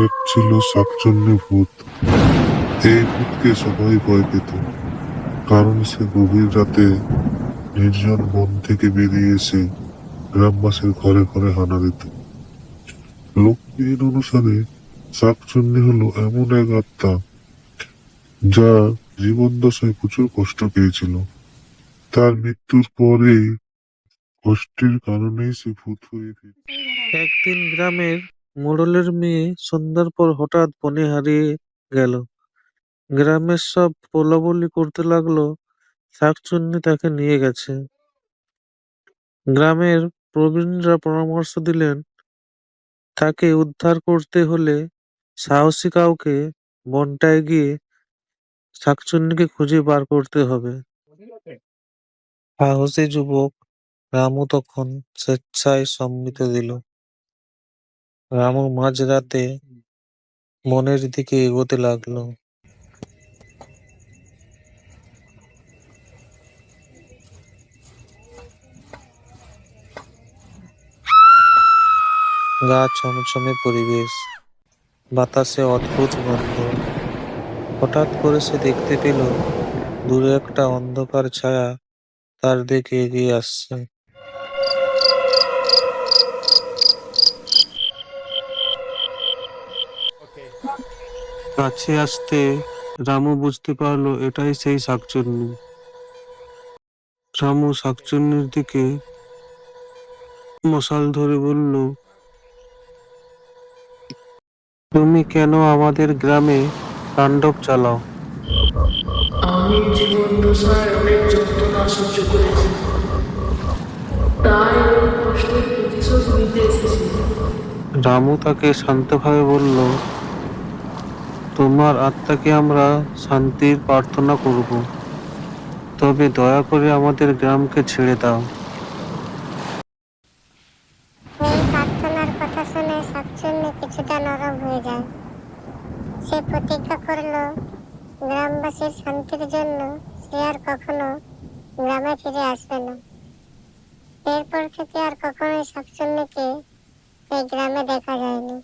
এক ছিল শাকচুন্নি ভূত। এই ভূতকে সবাই ভয় পেত, কারণ সে গভীর রাতে নির্জন বন থেকে বেরিয়ে এসে গ্রামবাসীর ঘরে ঘরে হানা দিত। লোকবিহীন অনুসারে শাকচুন্নি হলো এমন এক আত্মা যা জীবন দশায় প্রচুর কষ্ট পেয়েছিল। তার মৃত্যুর পরেই কষ্টের কারণেই সে ভূত হয়ে ফিরে। একদিন গ্রামের মোড়লের মেয়ে সন্ধ্যার পর হঠাৎ বনে হারিয়ে গেল। গ্রামের সব বলাবলি করতে লাগলো শাকচুন্নি তাকে নিয়ে গেছে। গ্রামের প্রবীণরা পরামর্শ দিলেন তাকে উদ্ধার করতে হলে সাহসী কাউকে বনটায় গিয়ে শাকচুন্নিকে খুঁজে বার করতে হবে। সাহসী যুবক রামু তখন স্বেচ্ছায় সম্মতি দিল। রামু মাঝরাতে বনের দিকে এগোতে লাগলো। গা ছমছমে পরিবেশ, বাতাসে অদ্ভুত গন্ধ। হঠাৎ করে সে দেখতে পেল দূরে একটা অন্ধকার ছায়া তার দিকে এগিয়ে আসছে। কাছে আসতে রামু বুঝতে পারলো এটাই সেই শাকচুন্নি। রামু শাকচুন্নির দিকে মশাল ধরে বলল, তুমি কেন আমাদের গ্রামে তাণ্ডব চালাও? আমি জীবদ্দশায় অনেক যন্ত্রণা সহ্য করেছি, তাই ওই কষ্টের প্রতিশোধ নিতে এসেছি। রামু তাকে শান্তভাবে বলল, তোমার আত্মাকে আমরা শান্তির প্রার্থনা করব, তবে দয়া করে আমাদের গ্রামকে ছেড়ে দাও। এই প্রার্থনার কথা শুনে শাকচুন্নি কিছুটা নরম হয়ে যায়। সে প্রতিজ্ঞা করল গ্রামবাসীর শান্তির জন্য সে আর কখনো গ্রামে ফিরে আসবে না। এরপর থেকে আর কখনোই শাকচুন্নিকে এই গ্রামে দেখা যায়নি।